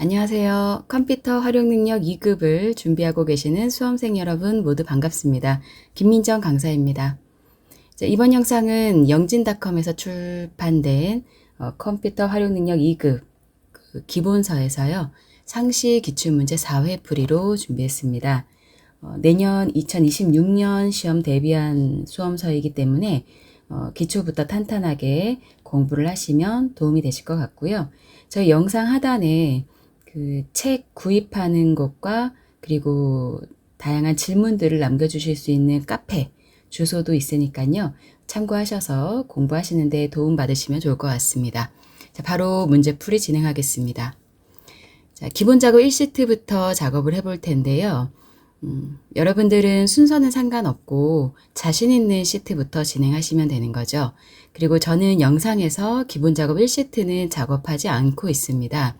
안녕하세요. 컴퓨터 활용 능력 2급을 준비하고 계시는 수험생 여러분 모두 반갑습니다. 김민정 강사입니다. 이번 영상은 영진닷컴에서 출판된 컴퓨터 활용 능력 2급 기본서에서요. 상시 기출문제 4회 풀이로 준비했습니다. 내년 2026년 시험 대비한 수험서이기 때문에 기초부터 탄탄하게 공부를 하시면 도움이 되실 것 같고요. 저희 영상 하단에 그 책 구입하는 곳과 그리고 다양한 질문들을 남겨주실 수 있는 카페 주소도 있으니까요. 참고하셔서 공부하시는 데 도움 받으시면 좋을 것 같습니다. 자, 바로 문제풀이 진행하겠습니다. 자, 기본 작업 1시트부터 작업을 해볼 텐데요. 여러분들은 순서는 상관없고 자신 있는 시트부터 진행하시면 되는 거죠. 그리고 저는 영상에서 기본 작업 1시트는 작업하지 않고 있습니다.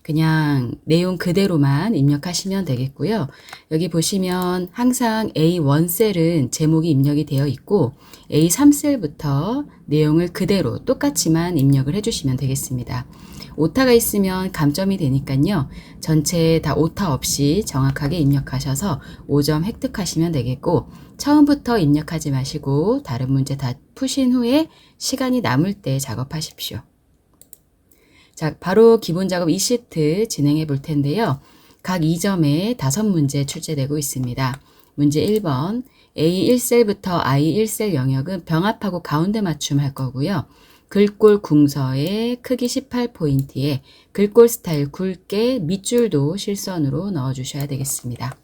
그냥 내용 그대로만 입력하시면 되겠고요. 여기 보시면 항상 A1셀은 제목이 입력이 되어 있고 A3셀부터 내용을 그대로 똑같이만 입력을 해주시면 되겠습니다. 오타가 있으면 감점이 되니까요. 전체 다 오타 없이 정확하게 입력하셔서 5점 획득하시면 되겠고 처음부터 입력하지 마시고 다른 문제 다 푸신 후에 시간이 남을 때 작업하십시오. 자, 바로 기본 작업 2시트 진행해 볼 텐데요. 각 2점에 5문제 출제되고 있습니다. 문제 1번 A1셀부터 I1셀 영역은 병합하고 가운데 맞춤 할 거고요. 글꼴 궁서에 크기 18포인트에 글꼴 스타일 굵게 밑줄도 실선으로 넣어주셔야 되겠습니다.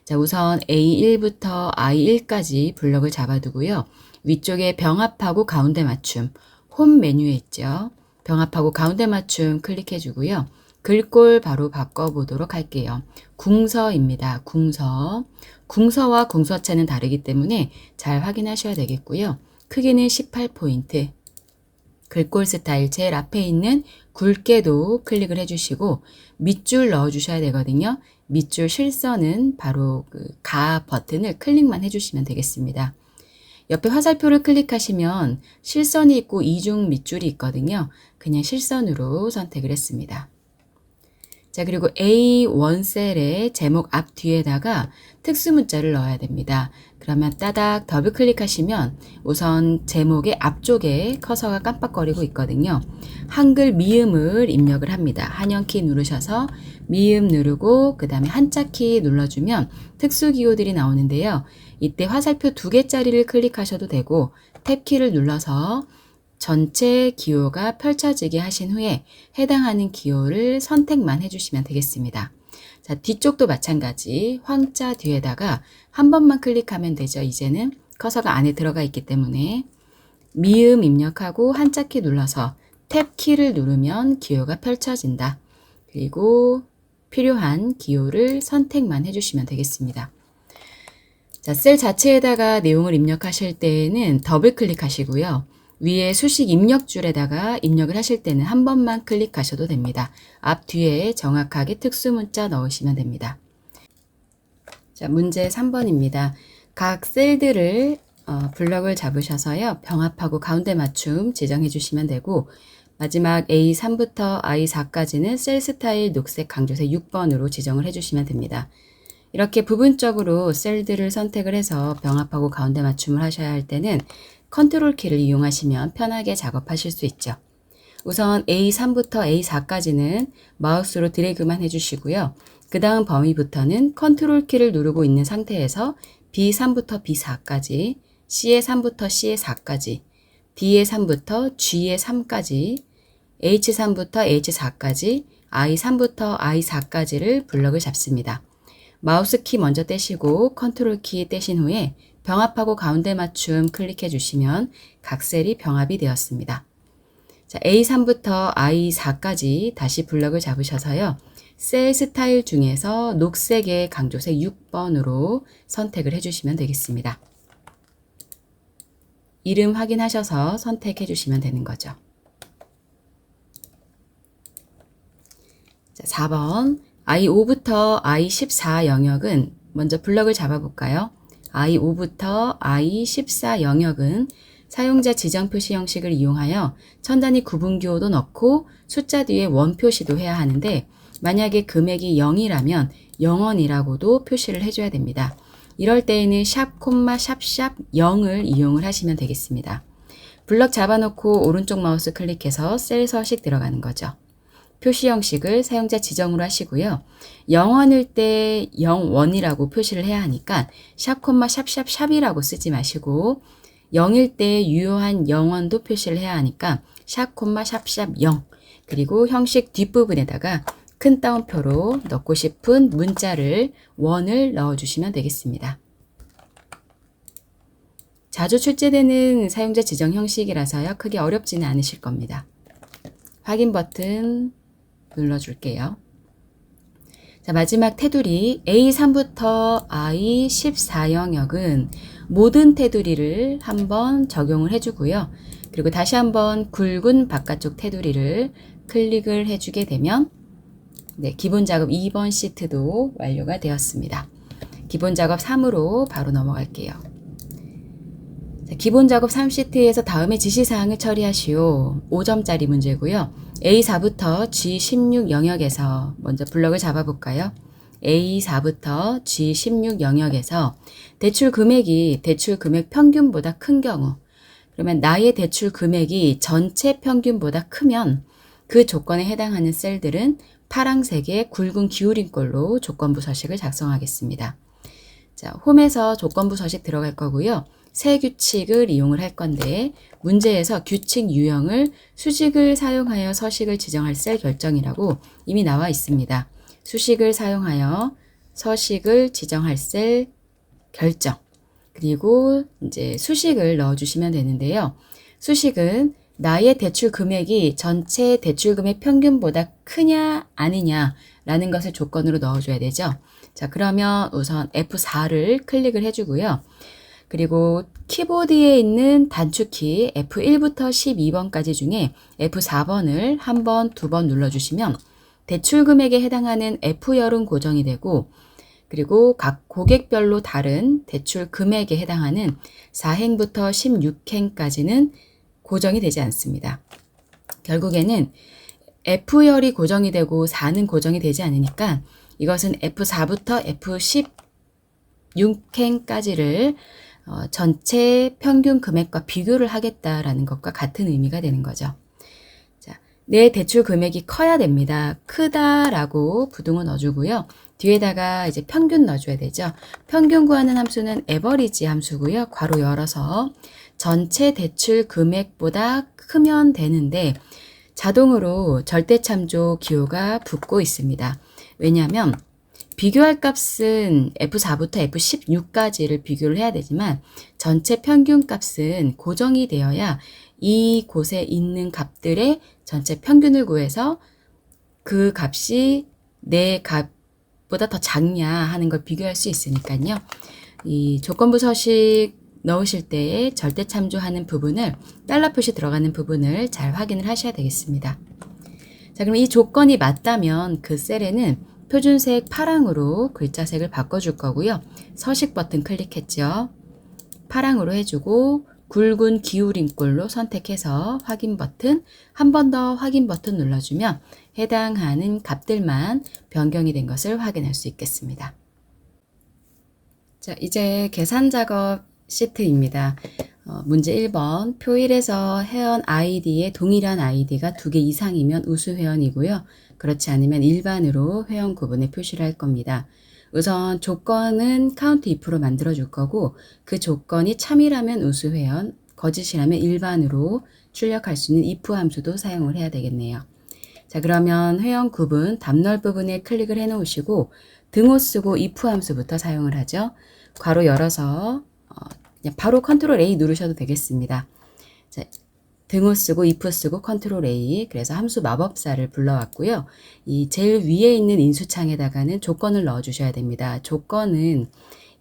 자, 우선 A1부터 I1까지 블럭을 잡아두고요. 위쪽에 병합하고 가운데 맞춤, 홈 메뉴에 있죠. 병합하고 가운데 맞춤 클릭해 주고요. 글꼴 바로 바꿔보도록 할게요. 궁서입니다. 궁서. 궁서와 궁서체는 다르기 때문에 잘 확인하셔야 되겠고요. 크기는 18포인트. 글꼴 스타일 제일 앞에 있는 굵게도 클릭을 해주시고 밑줄 넣어주셔야 되거든요. 밑줄 실선은 바로 그 가 버튼을 클릭만 해주시면 되겠습니다. 옆에 화살표를 클릭하시면 실선이 있고 이중 밑줄이 있거든요. 그냥 실선으로 선택을 했습니다. 자, 그리고 A1셀의 제목 앞 뒤에다가 특수 문자를 넣어야 됩니다. 그러면 따닥 더블 클릭하시면 우선 제목의 앞쪽에 커서가 깜빡거리고 있거든요. 한글 미음을 입력을 합니다. 한영키 누르셔서 미음 누르고 그 다음에 한자키 눌러주면 특수 기호들이 나오는데요. 이때 화살표 2개짜리를 클릭하셔도 되고 탭키를 눌러서 전체 기호가 펼쳐지게 하신 후에 해당하는 기호를 선택만 해주시면 되겠습니다. 자, 뒤쪽도 마찬가지 황자 뒤에다가 한 번만 클릭하면 되죠. 이제는 커서가 안에 들어가 있기 때문에 미음 입력하고 한자키 눌러서 탭키를 누르면 기호가 펼쳐진다. 그리고 필요한 기호를 선택만 해주시면 되겠습니다. 자, 셀 자체에다가 내용을 입력하실 때에는 더블 클릭하시고요. 위에 수식 입력줄에다가 입력을 하실 때는 한 번만 클릭하셔도 됩니다. 앞 뒤에 정확하게 특수 문자 넣으시면 됩니다. 자, 문제 3번입니다. 각 셀들을 블럭을 잡으셔서요. 병합하고 가운데 맞춤 지정해 주시면 되고 마지막 A3부터 I4까지는 셀 스타일 녹색 강조색 6번으로 지정을 해주시면 됩니다. 이렇게 부분적으로 셀들을 선택을 해서 병합하고 가운데 맞춤을 하셔야 할 때는 컨트롤 키를 이용하시면 편하게 작업하실 수 있죠. 우선 A3부터 A4까지는 마우스로 드래그만 해주시고요. 그 다음 범위부터는 컨트롤 키를 누르고 있는 상태에서 B3부터 B4까지, C의 3부터 C의 4까지, D의 3부터 G의 3까지, H3부터 H4까지, I3부터 I4까지를 블럭을 잡습니다. 마우스 키 먼저 떼시고 컨트롤 키 떼신 후에 병합하고 가운데 맞춤 클릭해 주시면 각 셀이 병합이 되었습니다. 자, A3부터 I4까지 다시 블럭을 잡으셔서요. 셀 스타일 중에서 녹색의 강조색 6번으로 선택을 해주시면 되겠습니다. 이름 확인하셔서 선택해 주시면 되는 거죠. 자, 4번 I5부터 I14 영역은 먼저 블럭을 잡아볼까요? I5부터 I14 영역은 사용자 지정 표시 형식을 이용하여 천 단위 구분 기호도 넣고 숫자 뒤에 원 표시도 해야 하는데 만약에 금액이 0이라면 0원이라고도 표시를 해줘야 됩니다. 이럴 때에는 샵, 콤마, 샵샵 0을 이용을 하시면 되겠습니다. 블럭 잡아놓고 오른쪽 마우스 클릭해서 셀 서식 들어가는 거죠. 표시 형식을 사용자 지정으로 하시고요. 0원일 때 0원이라고 표시를 해야 하니까 샵, 콤마, 샵샵 샵이라고 쓰지 마시고 0일 때 유효한 0원도 표시를 해야 하니까 샵, 콤마, 샵샵 0 그리고 형식 뒷부분에다가 큰 따옴표로 넣고 싶은 문자를 원을 넣어주시면 되겠습니다. 자주 출제되는 사용자 지정 형식이라서요. 크게 어렵지는 않으실 겁니다. 확인 버튼 눌러줄게요. 자, 마지막 테두리 A3부터 I14 영역은 모든 테두리를 한번 적용을 해주고요. 그리고 다시 한번 굵은 바깥쪽 테두리를 클릭을 해주게 되면 기본 작업 2번 시트도 완료가 되었습니다. 기본 작업 3으로 바로 넘어갈게요. 자, 기본 작업 3시트에서 다음에 지시사항을 처리하시오. 5점짜리 문제고요. A4부터 G16 영역에서 먼저 블럭을 잡아볼까요? A4부터 G16 영역에서 대출 금액이 대출 금액 평균보다 큰 경우, 그러면 나의 대출 금액이 전체 평균보다 크면 그 조건에 해당하는 셀들은 파란색의 굵은 기울임꼴로 조건부 서식을 작성하겠습니다. 자, 홈에서 조건부 서식 들어갈 거고요. 새 규칙을 이용을 할 건데 문제에서 규칙 유형을 수식을 사용하여 서식을 지정할 셀 결정이라고 이미 나와 있습니다. 수식을 사용하여 서식을 지정할 셀 결정. 그리고 이제 수식을 넣어주시면 되는데요. 수식은 나의 대출 금액이 전체 대출 금액 평균보다 크냐 아니냐라는 것을 조건으로 넣어줘야 되죠. 자, 그러면 우선 F4를 클릭을 해주고요. 그리고 키보드에 있는 단축키 F1부터 12번까지 중에 F4번을 한 번, 두 번 눌러주시면 대출 금액에 해당하는 F열은 고정이 되고 그리고 각 고객별로 다른 대출 금액에 해당하는 4행부터 16행까지는 고정이 되지 않습니다. 결국에는 F열이 고정이 되고 4는 고정이 되지 않으니까 이것은 F4부터 F16행까지를 전체 평균 금액과 비교를 하겠다라는 것과 같은 의미가 되는 거죠. 자, 내 대출 금액이 커야 됩니다. 크다라고 부등호 넣어주고요. 뒤에다가 이제 평균 넣어줘야 되죠. 평균 구하는 함수는 average 함수고요. 괄호 열어서 전체 대출 금액보다 크면 되는데 자동으로 절대참조 기호가 붙고 있습니다. 왜냐하면 비교할 값은 F4부터 F16까지를 비교를 해야 되지만 전체 평균 값은 고정이 되어야 이 곳에 있는 값들의 전체 평균을 구해서 그 값이 내 값보다 더 작냐 하는 걸 비교할 수 있으니까요. 이 조건부 서식 넣으실 때에 절대 참조하는 부분을 달러 표시 들어가는 부분을 잘 확인을 하셔야 되겠습니다. 자, 그럼 이 조건이 맞다면 그 셀에는 표준색 파랑으로 글자색을 바꿔줄 거고요. 서식 버튼 클릭했죠. 파랑으로 해주고 굵은 기울임꼴로 선택해서 확인 버튼, 한 번 더 확인 버튼 눌러주면 해당하는 값들만 변경이 된 것을 확인할 수 있겠습니다. 자, 이제 계산 작업 시트입니다. 문제 1번 표 1에서 회원 아이디에 동일한 아이디가 2개 이상이면 우수 회원이고요. 그렇지 않으면 일반으로 회원 구분에 표시를 할 겁니다. 우선 조건은 count if로 만들어 줄 거고 그 조건이 참이라면 우수 회원, 거짓이라면 일반으로 출력할 수 있는 if 함수도 사용을 해야 되겠네요. 자, 그러면 회원 구분 답널 부분에 클릭을 해 놓으시고 등호 쓰고 if 함수부터 사용을 하죠. 괄호 열어서 그냥 바로 컨트롤 A 누르셔도 되겠습니다. 자, 등호 쓰고 if 쓰고 컨트롤 A, 그래서 함수 마법사를 불러왔고요. 이 제일 위에 있는 인수창에다가는 조건을 넣어 주셔야 됩니다. 조건은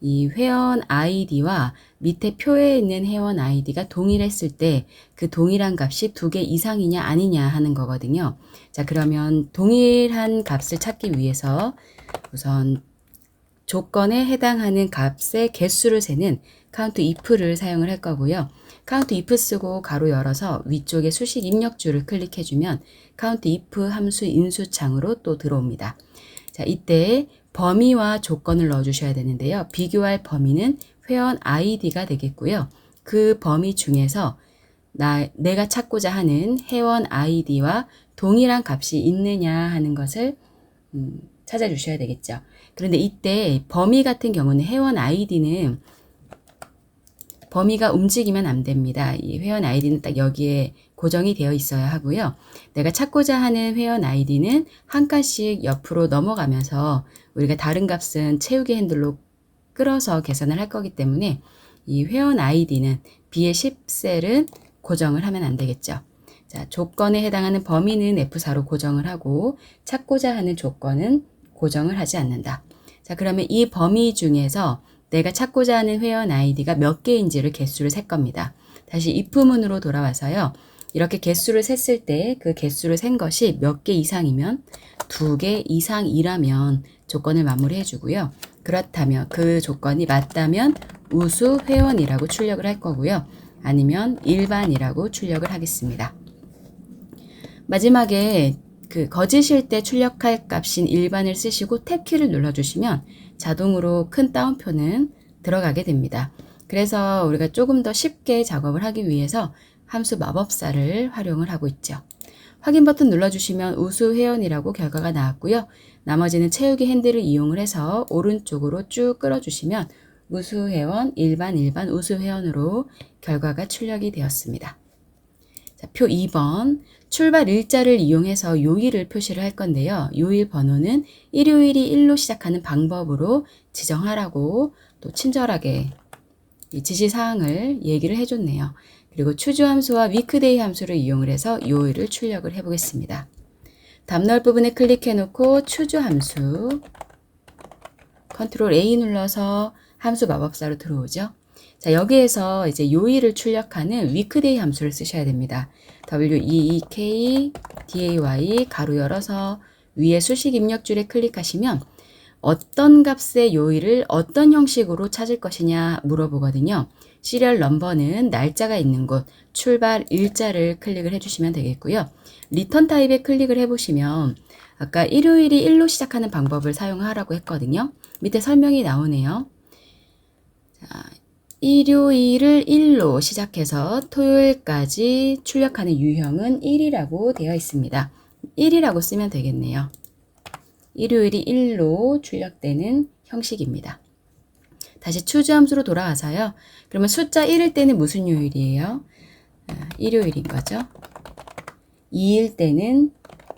이 회원 아이디와 밑에 표에 있는 회원 아이디가 동일했을 때 그 동일한 값이 2개 이상이냐 아니냐 하는 거거든요. 자, 그러면 동일한 값을 찾기 위해서 우선 조건에 해당하는 값의 개수를 세는 count if를 사용을 할 거고요. count if 쓰고 가로 열어서 위쪽에 수식 입력줄을 클릭해주면 count if 함수 인수창으로 또 들어옵니다. 자, 이때 범위와 조건을 넣어주셔야 되는데요. 비교할 범위는 회원 아이디가 되겠고요. 그 범위 중에서 내가 찾고자 하는 회원 아이디와 동일한 값이 있느냐 하는 것을 찾아주셔야 되겠죠. 그런데 이때 범위 같은 경우는 회원 아이디는 범위가 움직이면 안 됩니다. 이 회원 아이디는 딱 여기에 고정이 되어 있어야 하고요. 내가 찾고자 하는 회원 아이디는 한 칸씩 옆으로 넘어가면서 우리가 다른 값은 채우기 핸들로 끌어서 계산을 할 거기 때문에 이 회원 아이디는 B의 10셀은 고정을 하면 안 되겠죠. 자, 조건에 해당하는 범위는 F4로 고정을 하고 찾고자 하는 조건은 고정을 하지 않는다. 자, 그러면 이 범위 중에서 내가 찾고자 하는 회원 아이디가 몇 개인지를 개수를 셀 겁니다. 다시 if문으로 돌아와서요. 이렇게 개수를 셌을 때 그 개수를 센 것이 몇 개 이상이면 2개 이상이라면 조건을 마무리해 주고요. 그렇다면 그 조건이 맞다면 우수 회원이라고 출력을 할 거고요. 아니면 일반이라고 출력을 하겠습니다. 마지막에 그 거짓일 때 출력할 값인 일반을 쓰시고 탭키를 눌러주시면 자동으로 큰 따옴표는 들어가게 됩니다. 그래서 우리가 조금 더 쉽게 작업을 하기 위해서 함수 마법사를 활용을 하고 있죠. 확인 버튼 눌러주시면 우수 회원이라고 결과가 나왔고요. 나머지는 채우기 핸들을 이용을 해서 오른쪽으로 쭉 끌어주시면 우수 회원, 일반, 우수 회원으로 결과가 출력이 되었습니다. 자, 표 2번. 출발 일자를 이용해서 요일을 표시를 할 건데요. 요일 번호는 일요일이 1로 시작하는 방법으로 지정하라고 또 친절하게 이 지시사항을 얘기를 해줬네요. 그리고 추주 함수와 weekday 함수를 이용을 해서 요일을 출력을 해보겠습니다. 답 넣을 부분에 클릭해 놓고 추주 함수 컨트롤 A 눌러서 함수 마법사로 들어오죠. 자, 여기에서 이제 요일을 출력하는 weekday 함수를 쓰셔야 됩니다. weekday 가로 열어서 위에 수식 입력줄에 클릭하시면 어떤 값의 요일을 어떤 형식으로 찾을 것이냐 물어보거든요. 시리얼 넘버는 날짜가 있는 곳, 출발 일자를 클릭을 해주시면 되겠고요. 리턴 타입에 클릭을 해보시면 아까 일요일이 1로 시작하는 방법을 사용하라고 했거든요. 밑에 설명이 나오네요. 자, 일요일을 1로 시작해서 토요일까지 출력하는 유형은 1이라고 되어 있습니다. 1이라고 쓰면 되겠네요. 일요일이 1로 출력되는 형식입니다. 다시 추주 함수로 돌아와서요. 그러면 숫자 1일 때는 무슨 요일이에요? 일요일인 거죠. 2일 때는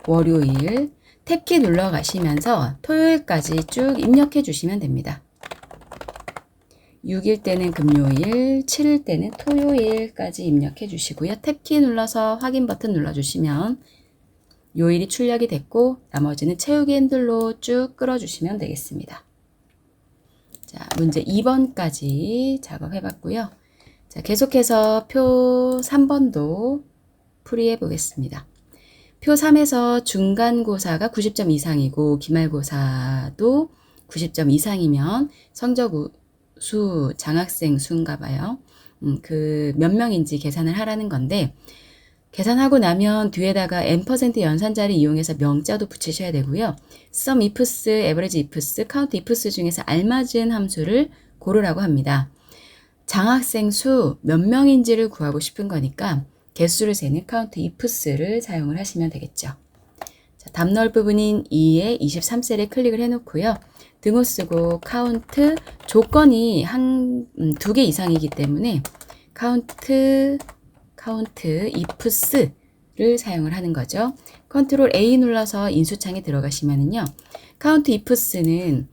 월요일. 탭키 눌러 가시면서 토요일까지 쭉 입력해 주시면 됩니다. 6일 때는 금요일, 7일 때는 토요일까지 입력해 주시고요. 탭키 눌러서 확인 버튼 눌러주시면 요일이 출력이 됐고 나머지는 채우기 핸들로 쭉 끌어주시면 되겠습니다. 자, 문제 2번까지 작업해 봤고요. 자, 계속해서 표 3번도 풀이해 보겠습니다. 표 3에서 중간고사가 90점 이상이고 기말고사도 90점 이상이면 성적 수 장학생 수인가 봐요. 그 몇 명인지 계산을 하라는 건데 계산하고 나면 뒤에다가 n% 연산자를 이용해서 명자도 붙이셔야 되고요. sum ifs, average ifs, count ifs 중에서 알맞은 함수를 고르라고 합니다. 장학생 수 몇 명인지를 구하고 싶은 거니까 개수를 세는 count ifs를 사용을 하시면 되겠죠. 자, 답 넣을 부분인 2의 23셀에 클릭을 해놓고요. 등호 쓰고 count 조건이 두 개 이상이기 때문에 count ifs를 사용을 하는 거죠. 컨트롤 A 눌러서 인수창에 들어가시면은요. count ifs는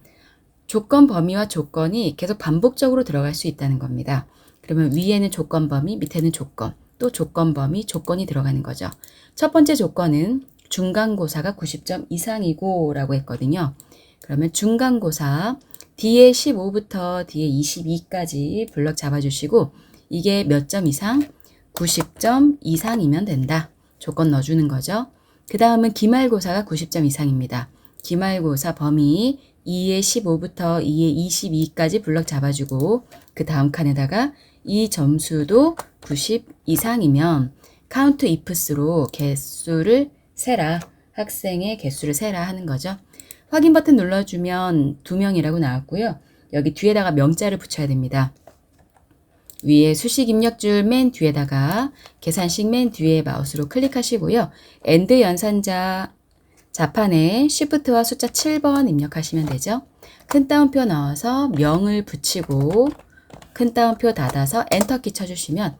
조건 범위와 조건이 계속 반복적으로 들어갈 수 있다는 겁니다. 그러면 위에는 조건 범위, 밑에는 조건, 또 조건 범위, 조건이 들어가는 거죠. 첫 번째 조건은 중간고사가 90점 이상이고 라고 했거든요. 그러면 중간고사 뒤에 15부터 뒤에 22까지 블럭 잡아주시고 이게 몇 점 이상? 90점 이상이면 된다. 조건 넣어주는 거죠. 그 다음은 기말고사가 90점 이상입니다. 기말고사 범위 2의 15부터 2의 22까지 블럭 잡아주고 그 다음 칸에다가 이 점수도 90 이상이면 count ifs로 개수를 세라. 학생의 개수를 세라 하는 거죠. 확인 버튼 눌러주면 2명이라고 나왔고요. 여기 뒤에다가 명자를 붙여야 됩니다. 위에 수식 입력줄 맨 뒤에다가 계산식 맨 뒤에 마우스로 클릭하시고요. AND 연산자 자판에 Shift와 숫자 7번 입력하시면 되죠. 큰 따옴표 넣어서 명을 붙이고 큰 따옴표 닫아서 엔터키 쳐주시면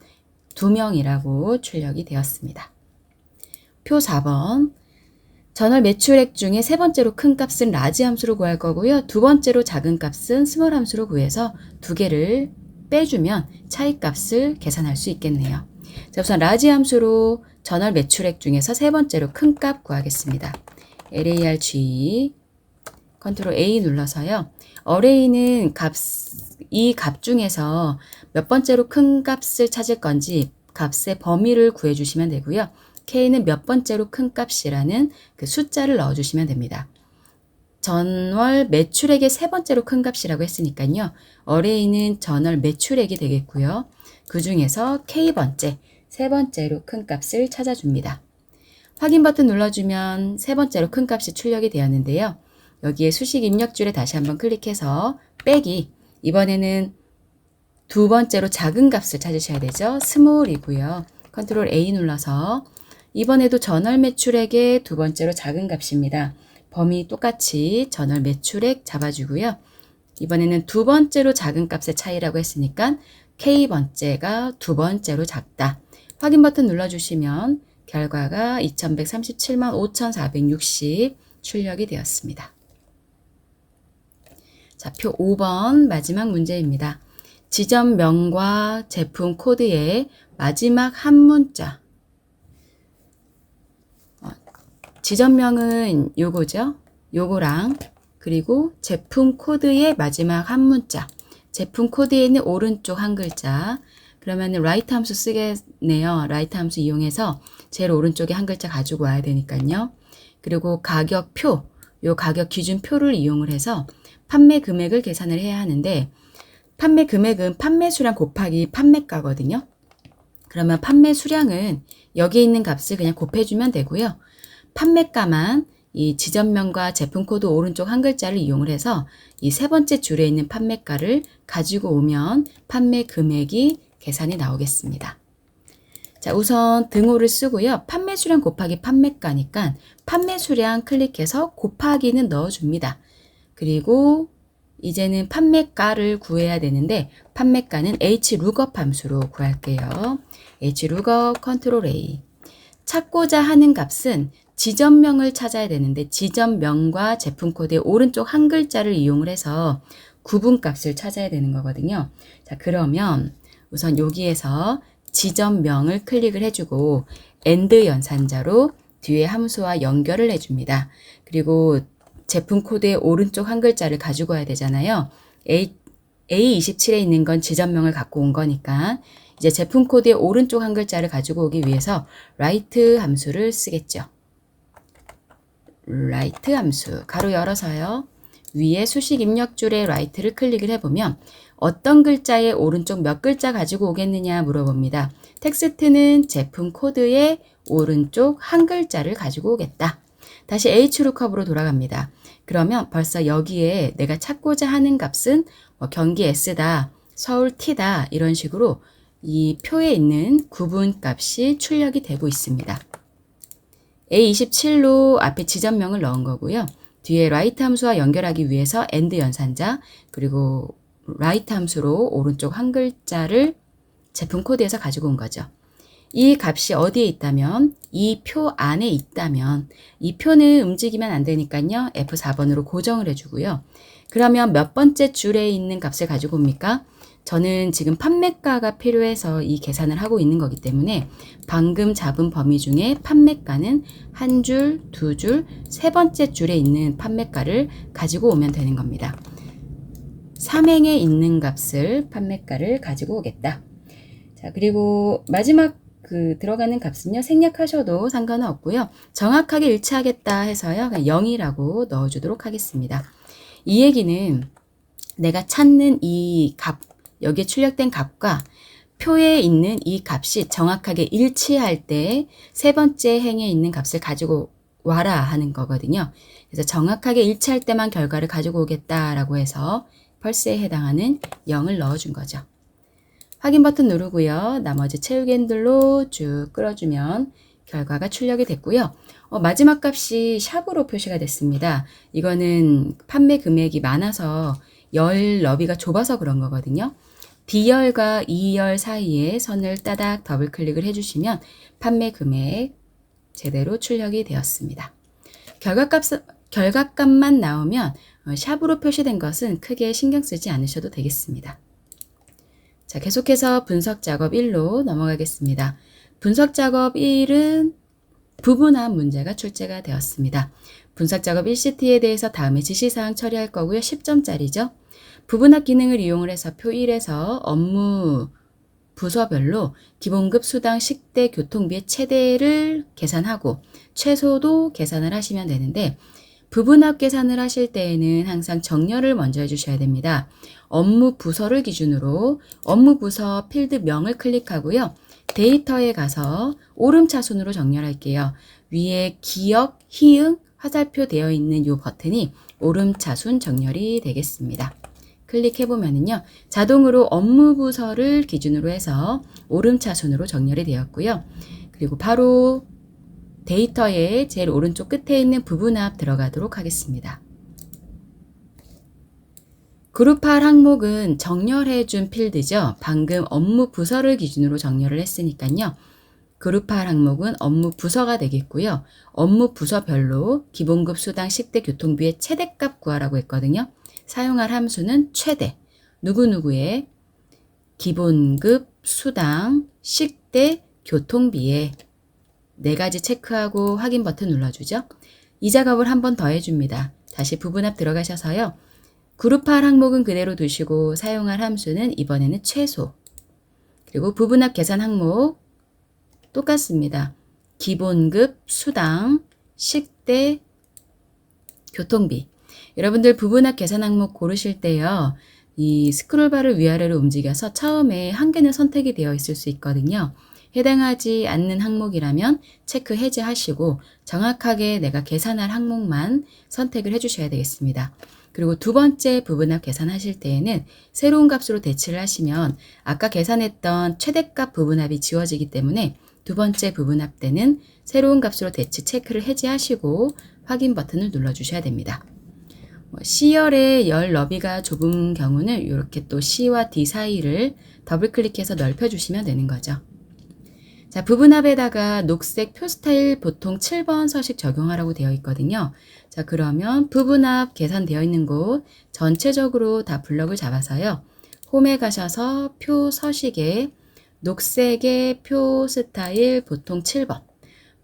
2명이라고 출력이 되었습니다. 표 4번. 전월 매출액 중에 세 번째로 큰 값은 라지 함수로 구할 거고요. 두 번째로 작은 값은 스몰 함수로 구해서 두 개를 빼주면 차이 값을 계산할 수 있겠네요. 자, 우선 라지 함수로 전월 매출액 중에서 세 번째로 큰 값 구하겠습니다. LARG 컨트롤 A 눌러서요. 어레이는 이 값 중에서 몇 번째로 큰 값을 찾을 건지 값의 범위를 구해주시면 되고요. K는 몇 번째로 큰 값이라는 그 숫자를 넣어주시면 됩니다. 전월 매출액의 세 번째로 큰 값이라고 했으니까요. 어레이는 전월 매출액이 되겠고요. 그 중에서 K번째, 세 번째로 큰 값을 찾아줍니다. 확인 버튼 눌러주면 세 번째로 큰 값이 출력이 되었는데요. 여기에 수식 입력줄에 다시 한번 클릭해서 빼기, 이번에는 두 번째로 작은 값을 찾으셔야 되죠. 스몰이고요. 컨트롤 A 눌러서 이번에도 전월 매출액의 두 번째로 작은 값입니다. 범위 똑같이 전월 매출액 잡아주고요. 이번에는 두 번째로 작은 값의 차이라고 했으니까 K번째가 두 번째로 작다. 확인 버튼 눌러주시면 결과가 2137만 5460 출력이 되었습니다. 자, 표 5번 마지막 문제입니다. 지점명과 제품 코드의 마지막 한 문자. 지점명은 요거죠. 요거랑 그리고 제품 코드의 마지막 한 문자. 제품 코드에 있는 오른쪽 한 글자. 그러면 라이트 함수 쓰겠네요. 라이트 함수 이용해서 제일 오른쪽에 한 글자 가지고 와야 되니까요. 그리고 가격표, 요 가격 기준표를 이용을 해서 판매 금액을 계산을 해야 하는데 판매 금액은 판매 수량 곱하기 판매가거든요. 그러면 판매 수량은 여기 있는 값을 그냥 곱해주면 되고요. 판매가만 이 지점명과 제품 코드 오른쪽 한 글자를 이용을 해서 이 세 번째 줄에 있는 판매가를 가지고 오면 판매 금액이 계산이 나오겠습니다. 자, 우선 등호를 쓰고요. 판매 수량 곱하기 판매가니까 판매 수량 클릭해서 곱하기는 넣어줍니다. 그리고 이제는 판매가를 구해야 되는데 판매가는 hlookup 함수로 구할게요. hlookup 컨트롤 A. 찾고자 하는 값은 지점명을 찾아야 되는데 지점명과 제품 코드의 오른쪽 한 글자를 이용을 해서 구분값을 찾아야 되는 거거든요. 자, 그러면 우선 여기에서 지점명을 클릭을 해주고 AND 연산자로 뒤에 함수와 연결을 해줍니다. 그리고 제품 코드의 오른쪽 한 글자를 가지고 와야 되잖아요. A27에 있는 건 지점명을 갖고 온 거니까 이제 제품 코드의 오른쪽 한 글자를 가지고 오기 위해서 write 함수를 쓰겠죠. write 함수 가로 열어서요. 위에 수식 입력줄에 write를 클릭을 해보면 어떤 글자의 오른쪽 몇 글자 가지고 오겠느냐 물어봅니다. 텍스트는 제품 코드의 오른쪽 한 글자를 가지고 오겠다. 다시 hlookup으로 돌아갑니다. 그러면 벌써 여기에 내가 찾고자 하는 값은 경기 S다, 서울 T다 이런 식으로 이 표에 있는 구분값이 출력이 되고 있습니다. A27로 앞에 지점명을 넣은 거고요. 뒤에 write 함수와 연결하기 위해서 AND 연산자 그리고 write 함수로 오른쪽 한 글자를 제품 코드에서 가지고 온 거죠. 이 값이 어디에 있다면 이 표 안에 있다면 이 표는 움직이면 안 되니까요. F4번으로 고정을 해주고요. 그러면 몇 번째 줄에 있는 값을 가지고 옵니까? 저는 지금 판매가가 필요해서 이 계산을 하고 있는 거기 때문에 방금 잡은 범위 중에 판매가는 한 줄, 두 줄, 세 번째 줄에 있는 판매가를 가지고 오면 되는 겁니다. 3행에 있는 값을 판매가를 가지고 오겠다. 자, 그리고 마지막 들어가는 값은요. 생략하셔도 상관은 없고요. 정확하게 일치하겠다 해서요. 그냥 0이라고 넣어주도록 하겠습니다. 이 얘기는 내가 찾는 이 값, 여기에 출력된 값과 표에 있는 이 값이 정확하게 일치할 때 세 번째 행에 있는 값을 가지고 와라 하는 거거든요. 그래서 정확하게 일치할 때만 결과를 가지고 오겠다라고 해서 펄스에 해당하는 0을 넣어준 거죠. 확인 버튼 누르고요. 나머지 채우기 핸들로 쭉 끌어주면 결과가 출력이 됐고요. 마지막 값이 샵으로 표시가 됐습니다. 이거는 판매 금액이 많아서 열 너비가 좁아서 그런 거거든요. D열과 E열 사이에 선을 따닥 더블 클릭을 해주시면 판매 금액 제대로 출력이 되었습니다. 결과값만 나오면 샵으로 표시된 것은 크게 신경 쓰지 않으셔도 되겠습니다. 자, 계속해서 분석 작업 1로 넘어가겠습니다. 분석 작업 1은 부분합 문제가 출제가 되었습니다. 분석 작업 1시트에 대해서 다음에 지시사항 처리할 거고요. 10점짜리죠. 부분합 기능을 이용을 해서 표 1에서 업무 부서별로 기본급, 수당, 식대, 교통비의 최대를 계산하고 최소도 계산을 하시면 되는데 부분합 계산을 하실 때에는 항상 정렬을 먼저 해주셔야 됩니다. 업무 부서를 기준으로 업무 부서 필드명을 클릭하고요. 데이터에 가서 오름차순으로 정렬할게요. 위에 기역, 희응, 화살표 되어 있는 이 버튼이 오름차순 정렬이 되겠습니다. 클릭해보면요. 자동으로 업무 부서를 기준으로 해서 오름차순으로 정렬이 되었고요. 그리고 바로 데이터의 제일 오른쪽 끝에 있는 부분합 들어가도록 하겠습니다. 그룹할 항목은 정렬해준 필드죠. 방금 업무 부서를 기준으로 정렬을 했으니까요. 그룹할 항목은 업무 부서가 되겠고요. 업무 부서별로 기본급, 수당, 식대, 교통비의 최대값 구하라고 했거든요. 사용할 함수는 최대, 누구누구의 기본급, 수당, 식대, 교통비의 네 가지 체크하고 확인 버튼 눌러주죠. 이 작업을 한 번 더 해줍니다. 다시 부분합 들어가셔서요. 그룹할 항목은 그대로 두시고 사용할 함수는 이번에는 최소. 그리고 부분합 계산 항목 똑같습니다. 기본급, 수당, 식대, 교통비. 여러분들 부분합 계산 항목 고르실 때요. 이 스크롤바를 위아래로 움직여서 처음에 한 개는 선택이 되어 있을 수 있거든요. 해당하지 않는 항목이라면 체크 해제하시고 정확하게 내가 계산할 항목만 선택을 해주셔야 되겠습니다. 그리고 두 번째 부분합 계산하실 때에는 새로운 값으로 대치를 하시면 아까 계산했던 최대값 부분합이 지워지기 때문에 두 번째 부분합 때는 새로운 값으로 대치 체크를 해제하시고 확인 버튼을 눌러주셔야 됩니다. C열의 열 너비가 좁은 경우는 이렇게 또 C와 D 사이를 더블 클릭해서 넓혀주시면 되는 거죠. 자, 부분합에다가 녹색 표 스타일 보통 7번 서식 적용하라고 되어 있거든요. 자, 그러면 부분합 계산되어 있는 곳 전체적으로 다 블럭을 잡아서요. 홈에 가셔서 표 서식에 녹색의 표 스타일 보통 7번.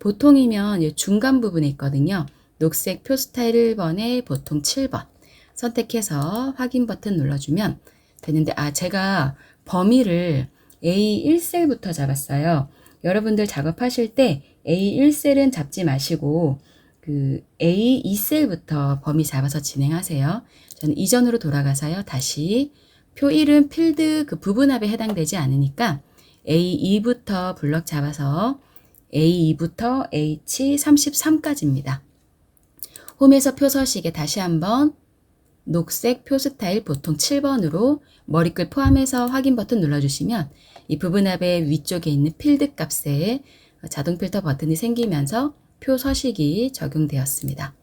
보통이면 중간 부분에 있거든요. 녹색 표 스타일 1번에 보통 7번. 선택해서 확인 버튼 눌러주면 되는데, 제가 범위를 A1셀부터 잡았어요. 여러분들 작업하실 때 A1셀은 잡지 마시고 그 A2셀부터 범위 잡아서 진행하세요. 저는 이전으로 돌아가서요. 다시 표 1은 필드 그 부분합에 해당되지 않으니까 A2부터 블럭 잡아서 A2부터 H33까지입니다. 홈에서 표 서식에 다시 한번 녹색 표 스타일 보통 7번으로 머리글 포함해서 확인 버튼 눌러주시면 이 부분합의 위쪽에 있는 필드 값에 자동 필터 버튼이 생기면서 표 서식이 적용되었습니다.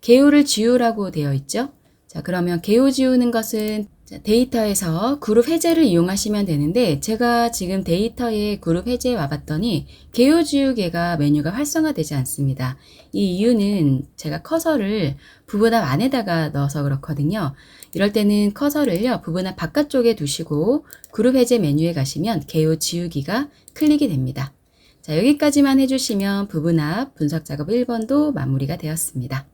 개요를 지우라고 되어 있죠. 자, 그러면 개요 지우는 것은 데이터에서 그룹 해제를 이용하시면 되는데 제가 지금 데이터에 그룹 해제에 와봤더니 개요 지우개가 메뉴가 활성화되지 않습니다. 이 이유는 제가 커서를 부분합 안에다가 넣어서 그렇거든요. 이럴 때는 커서를요 부분합 바깥쪽에 두시고 그룹 해제 메뉴에 가시면 개요 지우기가 클릭이 됩니다. 자, 여기까지만 해주시면 부분합 분석 작업 1번도 마무리가 되었습니다.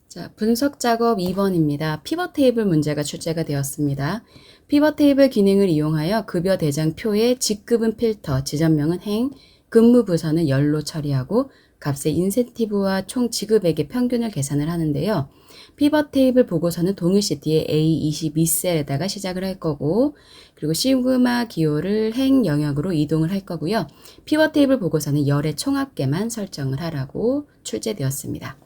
자, 분석 작업 2번입니다. 피벗 테이블 문제가 출제가 되었습니다. 피벗 테이블 기능을 이용하여 급여 대장표의 직급은 필터, 지점명은 행, 근무 부서는 열로 처리하고 값의 인센티브와 총 지급액의 평균을 계산을 하는데요. 피벗 테이블 보고서는 동일 시트의 A22셀에다가 시작을 할 거고, 그리고 시그마 기호를 행 영역으로 이동을 할 거고요. 피벗 테이블 보고서는 열의 총합계만 설정을 하라고 출제되었습니다.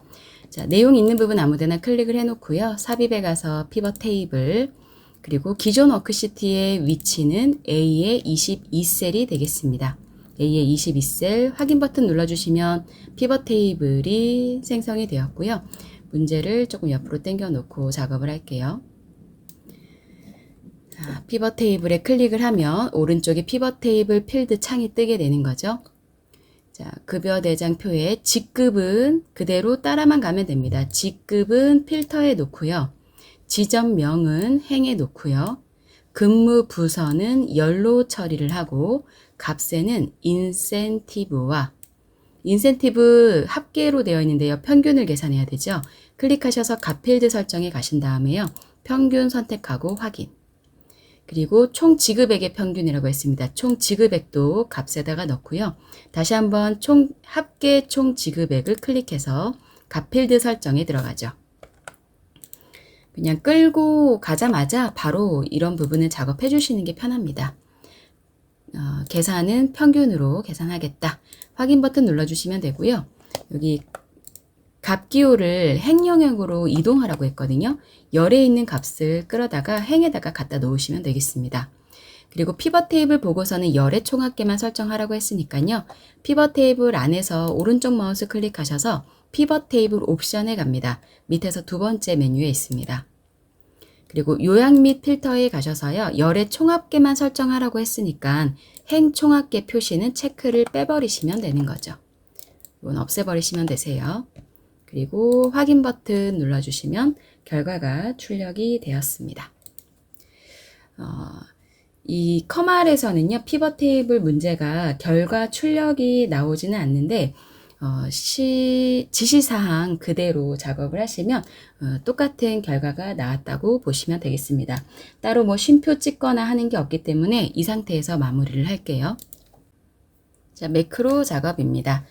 자, 내용 있는 부분 아무데나 클릭을 해놓고요. 삽입에 가서 피벗 테이블, 그리고 기존 워크시트의 위치는 A의 22셀이 되겠습니다. A의 22셀 확인 버튼 눌러주시면 피벗 테이블이 생성이 되었고요. 문제를 조금 옆으로 당겨 놓고 작업을 할게요. 자, 피벗 테이블에 클릭을 하면 오른쪽에 피벗 테이블 필드 창이 뜨게 되는 거죠. 자, 급여 대장표에 직급은 그대로 따라만 가면 됩니다. 직급은 필터에 놓고요. 지점명은 행에 놓고요. 근무 부서는 열로 처리를 하고 값에는 인센티브와 인센티브 합계로 되어 있는데요. 평균을 계산해야 되죠. 클릭하셔서 값 필드 설정에 가신 다음에요. 평균 선택하고 확인. 그리고 총 지급액의 평균이라고 했습니다. 총 지급액도 값에다가 넣고요. 다시 한번 합계 총 지급액을 클릭해서 값 필드 설정에 들어가죠. 그냥 끌고 가자마자 바로 이런 부분을 작업해 주시는 게 편합니다. 계산은 평균으로 계산하겠다. 확인 버튼 눌러주시면 되고요. 여기 값 기호를 행 영역으로 이동하라고 했거든요. 열에 있는 값을 끌어다가 행에다가 갖다 놓으시면 되겠습니다. 그리고 피벗 테이블 보고서는 열의 총합계만 설정하라고 했으니까요. 피벗 테이블 안에서 오른쪽 마우스 클릭하셔서 피벗 테이블 옵션에 갑니다. 밑에서 두 번째 메뉴에 있습니다. 그리고 요약 및 필터에 가셔서요. 열의 총합계만 설정하라고 했으니까 행 총합계 표시는 체크를 빼버리시면 되는 거죠. 이건 없애버리시면 되세요. 그리고 확인 버튼 눌러주시면 결과가 출력이 되었습니다. 이 커말에서는요. 피벗 테이블 문제가 결과 출력이 나오지는 않는데 지시사항 그대로 작업을 하시면 똑같은 결과가 나왔다고 보시면 되겠습니다. 따로 뭐 쉼표 찍거나 하는 게 없기 때문에 이 상태에서 마무리를 할게요. 자, 매크로 작업입니다.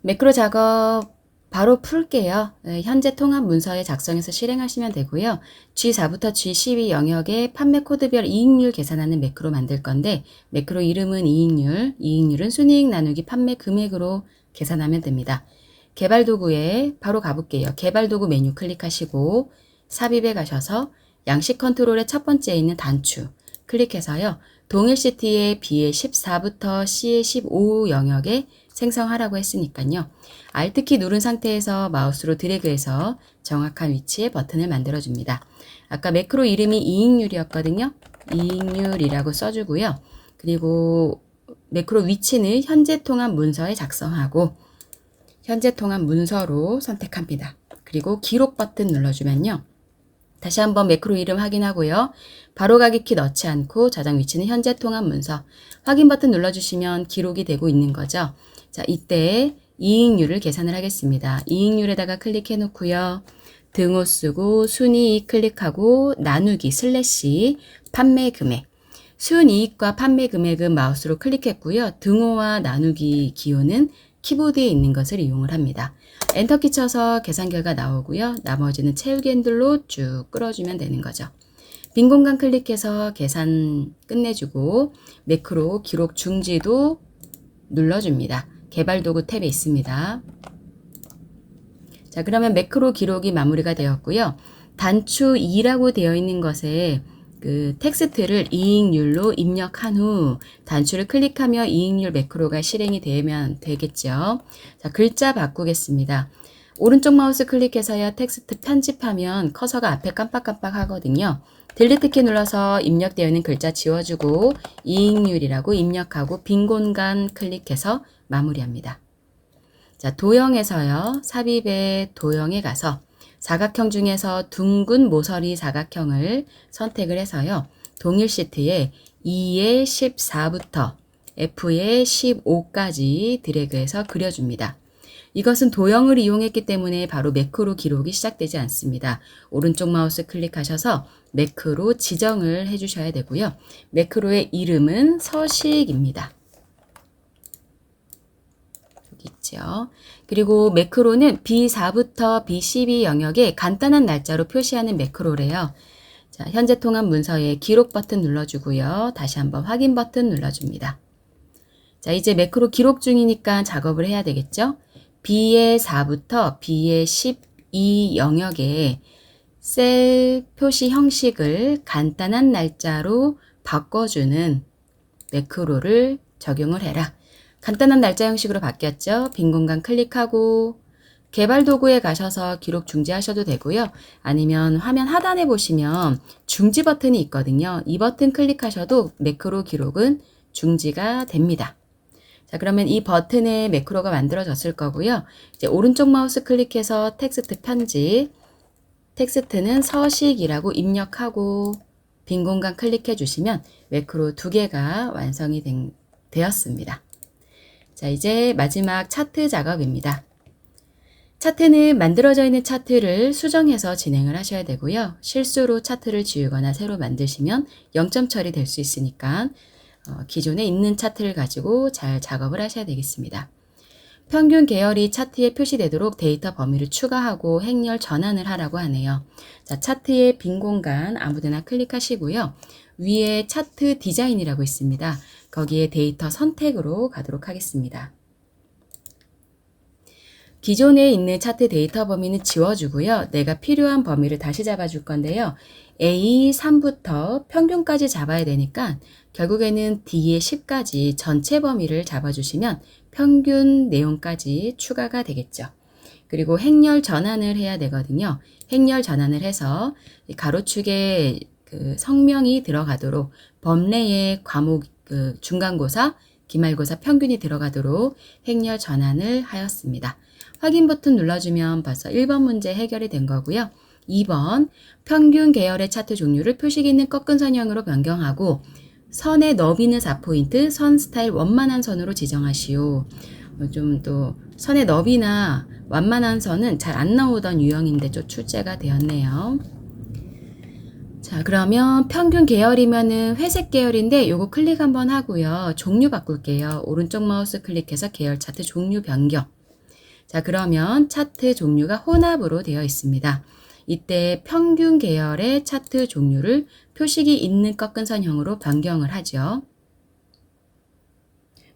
매크로 작업 바로 풀게요. 현재 통합 문서에 작성해서 실행하시면 되고요. G4부터 G12 영역에 판매 코드별 이익률 계산하는 매크로 만들 건데 매크로 이름은 이익률은 순이익 나누기 판매 금액으로 계산하면 됩니다. 개발 도구에 바로 가볼게요. 개발 도구 메뉴 클릭하시고 삽입에 가셔서 양식 컨트롤의 첫 번째에 있는 단추 클릭해서요. 동일 시트의 B의 14부터 C의 15 영역에 생성하라고 했으니까요. Alt키 누른 상태에서 마우스로 드래그해서 정확한 위치에 버튼을 만들어줍니다. 아까 매크로 이름이 이익률이었거든요. 이익률이라고 써주고요. 그리고 매크로 위치는 현재 통합 문서에 작성하고 현재 통합 문서로 선택합니다. 그리고 기록 버튼 눌러주면요. 다시 한번 매크로 이름 확인하고요. 바로가기 키 넣지 않고 저장 위치는 현재 통합 문서. 확인 버튼 눌러주시면 기록이 되고 있는 거죠. 자, 이때 이익률을 계산을 하겠습니다. 이익률에다가 클릭해 놓고요. 등호 쓰고 순이익 클릭하고 나누기 슬래시 판매 금액. 순이익과 판매 금액은 마우스로 클릭했고요. 등호와 나누기 기호는 키보드에 있는 것을 이용을 합니다. 엔터키 쳐서 계산 결과 나오고요. 나머지는 채우기 핸들로 쭉 끌어주면 되는 거죠. 빈 공간 클릭해서 계산 끝내주고 매크로 기록 중지도 눌러줍니다. 개발 도구 탭에 있습니다. 자, 그러면 매크로 기록이 마무리가 되었고요. 단추 2라고 되어 있는 것에 그 텍스트를 이익률로 입력한 후 단추를 클릭하며 이익률 매크로가 실행이 되면 되겠죠. 자, 글자 바꾸겠습니다. 오른쪽 마우스 클릭해서요. 텍스트 편집하면 커서가 앞에 깜빡깜빡 하거든요. 딜리트 키 눌러서 입력되어 있는 글자 지워주고 이익률이라고 입력하고 빈 공간 클릭해서 마무리합니다. 자, 도형에서요. 삽입의 도형에 가서 사각형 중에서 둥근 모서리 사각형을 선택을 해서요. 동일 시트에 E의 14부터 F의 15까지 드래그해서 그려줍니다. 이것은 도형을 이용했기 때문에 바로 매크로 기록이 시작되지 않습니다. 오른쪽 마우스 클릭하셔서 매크로 지정을 해주셔야 되고요. 매크로의 이름은 서식입니다. 있죠. 그리고 매크로는 B4부터 B12 영역에 간단한 날짜로 표시하는 매크로래요. 자, 현재 통한 문서에 기록 버튼 눌러주고요. 다시 한번 확인 버튼 눌러줍니다. 자, 이제 매크로 기록 중이니까 작업을 해야 되겠죠? B의 4부터 B의 12 영역에 셀 표시 형식을 간단한 날짜로 바꿔주는 매크로를 적용을 해라. 간단한 날짜 형식으로 바뀌었죠? 빈 공간 클릭하고 개발 도구에 가셔서 기록 중지하셔도 되고요. 아니면 화면 하단에 보시면 중지 버튼이 있거든요. 이 버튼 클릭하셔도 매크로 기록은 중지가 됩니다. 자, 그러면 이 버튼에 매크로가 만들어졌을 거고요. 이제 오른쪽 마우스 클릭해서 텍스트 편집, 텍스트는 서식이라고 입력하고 빈 공간 클릭해 주시면 매크로 2개가 완성이 되었습니다. 자, 이제 마지막 차트 작업입니다. 차트는 만들어져 있는 차트를 수정해서 진행을 하셔야 되고요. 실수로 차트를 지우거나 새로 만드시면 0점 처리될 수 있으니까 기존에 있는 차트를 가지고 잘 작업을 하셔야 되겠습니다. 평균 계열이 차트에 표시되도록 데이터 범위를 추가하고 행렬 전환을 하라고 하네요. 자, 차트의 빈 공간 아무데나 클릭하시고요. 위에 차트 디자인이라고 있습니다. 거기에 데이터 선택으로 가도록 하겠습니다. 기존에 있는 차트 데이터 범위는 지워주고요. 내가 필요한 범위를 다시 잡아줄 건데요. A3부터 평균까지 잡아야 되니까 결국에는 D의 10까지 전체 범위를 잡아주시면 평균 내용까지 추가가 되겠죠. 그리고 행렬 전환을 해야 되거든요. 행렬 전환을 해서 가로축에 성명이 들어가도록 범례의 과목 중간고사, 기말고사 평균이 들어가도록 행렬 전환을 하였습니다. 확인 버튼 눌러주면 벌써 1번 문제 해결이 된 거고요. 2번 평균 계열의 차트 종류를 표식이 있는 꺾은 선형으로 변경하고 선의 너비는 4포인트, 선 스타일 원만한 선으로 지정하시오. 좀 또 선의 너비나 완만한 선은 잘 안 나오던 유형인데 좀 출제가 되었네요. 자, 그러면 평균 계열이면은 회색 계열인데 요거 클릭 한번 하고요. 종류 바꿀게요. 오른쪽 마우스 클릭해서 계열 차트 종류 변경. 자, 그러면 차트 종류가 혼합으로 되어 있습니다. 이때 평균 계열의 차트 종류를 표식이 있는 꺾은 선형으로 변경을 하죠.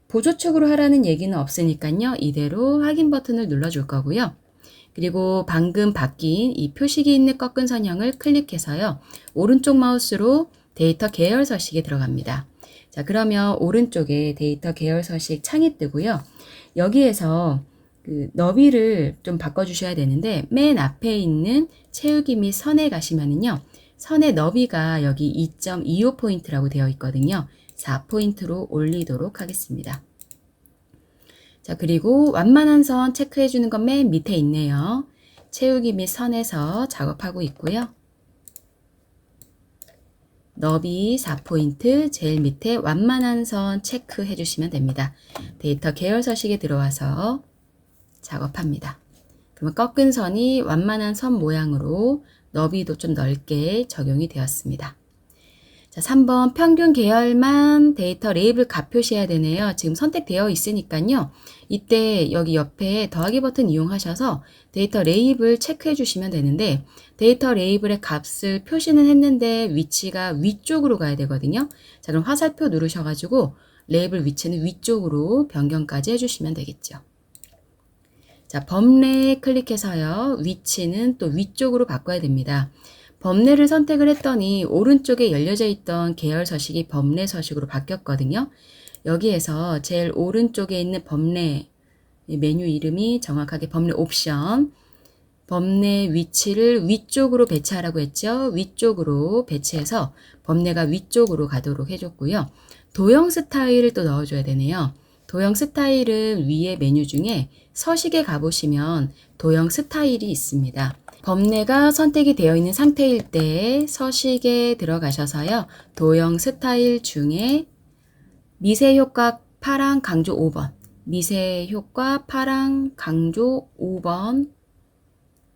보조축으로 하라는 얘기는 없으니까요. 이대로 확인 버튼을 눌러줄 거고요. 그리고 방금 바뀐 이 표식이 있는 꺾은 선형을 클릭해서요. 오른쪽 마우스로 데이터 계열 서식에 들어갑니다. 자, 그러면 오른쪽에 데이터 계열 서식 창이 뜨고요. 여기에서 너비를 좀 바꿔주셔야 되는데 맨 앞에 있는 채우기 및 선에 가시면은요. 선의 너비가 여기 2.25포인트라고 되어 있거든요. 4포인트로 올리도록 하겠습니다. 자, 그리고 완만한 선 체크해 주는 건 맨 밑에 있네요. 채우기 및 선에서 작업하고 있고요. 너비 4포인트 제일 밑에 완만한 선 체크해 주시면 됩니다. 데이터 계열 서식에 들어와서 작업합니다. 그러면 꺾은 선이 완만한 선 모양으로 너비도 좀 넓게 적용이 되었습니다. 자, 3번 평균 계열만 데이터 레이블 값 표시해야 되네요. 지금 선택되어 있으니까요. 이때 여기 옆에 더하기 버튼 이용하셔서 데이터 레이블 체크해 주시면 되는데 데이터 레이블의 값을 표시는 했는데 위치가 위쪽으로 가야 되거든요. 자, 그럼 화살표 누르셔가지고 레이블 위치는 위쪽으로 변경까지 해주시면 되겠죠. 자, 범례 클릭해서요. 위치는 또 위쪽으로 바꿔야 됩니다. 범례를 선택을 했더니 오른쪽에 열려져 있던 계열 서식이 범례 서식으로 바뀌었거든요. 여기에서 제일 오른쪽에 있는 범례 메뉴 이름이 정확하게 범례 옵션, 범례 위치를 위쪽으로 배치하라고 했죠. 위쪽으로 배치해서 범례가 위쪽으로 가도록 해줬고요. 도형 스타일을 또 넣어줘야 되네요. 도형 스타일은 위에 메뉴 중에 서식에 가보시면 도형 스타일이 있습니다. 범례가 선택이 되어 있는 상태일 때 서식에 들어가셔서요. 도형 스타일 중에 미세 효과 파랑 강조 5번, 미세 효과 파랑 강조 5번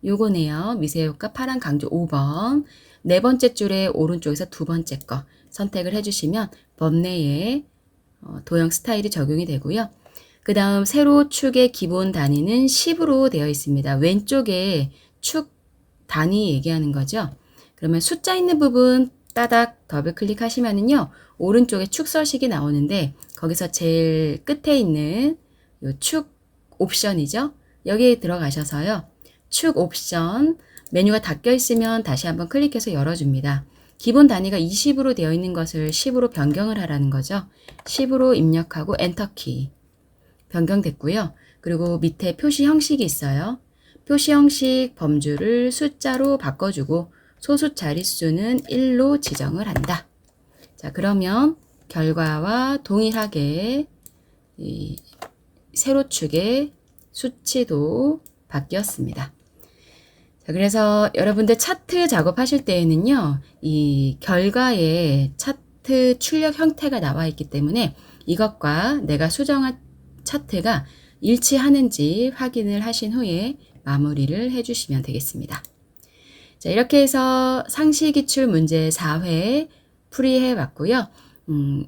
요거네요. 미세 효과 파랑 강조 5번 네 번째 줄에 오른쪽에서 두 번째 거 선택을 해주시면 범례에 도형 스타일이 적용이 되고요. 그 다음 세로 축의 기본 단위는 10으로 되어 있습니다. 왼쪽에 축 단위 얘기하는 거죠. 그러면 숫자 있는 부분 따닥 더블 클릭하시면은요. 오른쪽에 축 서식이 나오는데 거기서 제일 끝에 있는 요 축 옵션이죠. 여기에 들어가셔서요. 축 옵션 메뉴가 닫혀 있으면 다시 한번 클릭해서 열어줍니다. 기본 단위가 20으로 되어 있는 것을 10으로 변경을 하라는 거죠. 10으로 입력하고 엔터키 변경됐고요. 그리고 밑에 표시 형식이 있어요. 표시 형식 범주를 숫자로 바꿔주고 소수 자릿수는 1로 지정을 한다. 자, 그러면 결과와 동일하게 이 세로축의 수치도 바뀌었습니다. 자, 그래서 여러분들 차트 작업하실 때에는요, 이 결과에 차트 출력 형태가 나와 있기 때문에 이것과 내가 수정한 차트가 일치하는지 확인을 하신 후에 마무리를 해주시면 되겠습니다. 자, 이렇게 해서 상시기출 문제 4회 풀이해 봤고요.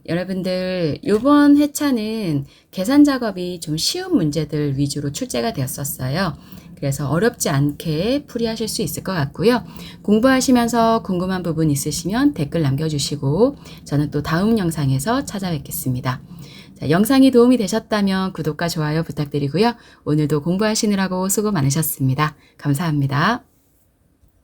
여러분들 이번 회차는 계산 작업이 좀 쉬운 문제들 위주로 출제가 되었었어요. 그래서 어렵지 않게 풀이하실 수 있을 것 같고요. 공부하시면서 궁금한 부분 있으시면 댓글 남겨주시고 저는 또 다음 영상에서 찾아뵙겠습니다. 자, 영상이 도움이 되셨다면 구독과 좋아요 부탁드리고요. 오늘도 공부하시느라고 수고 많으셨습니다. 감사합니다.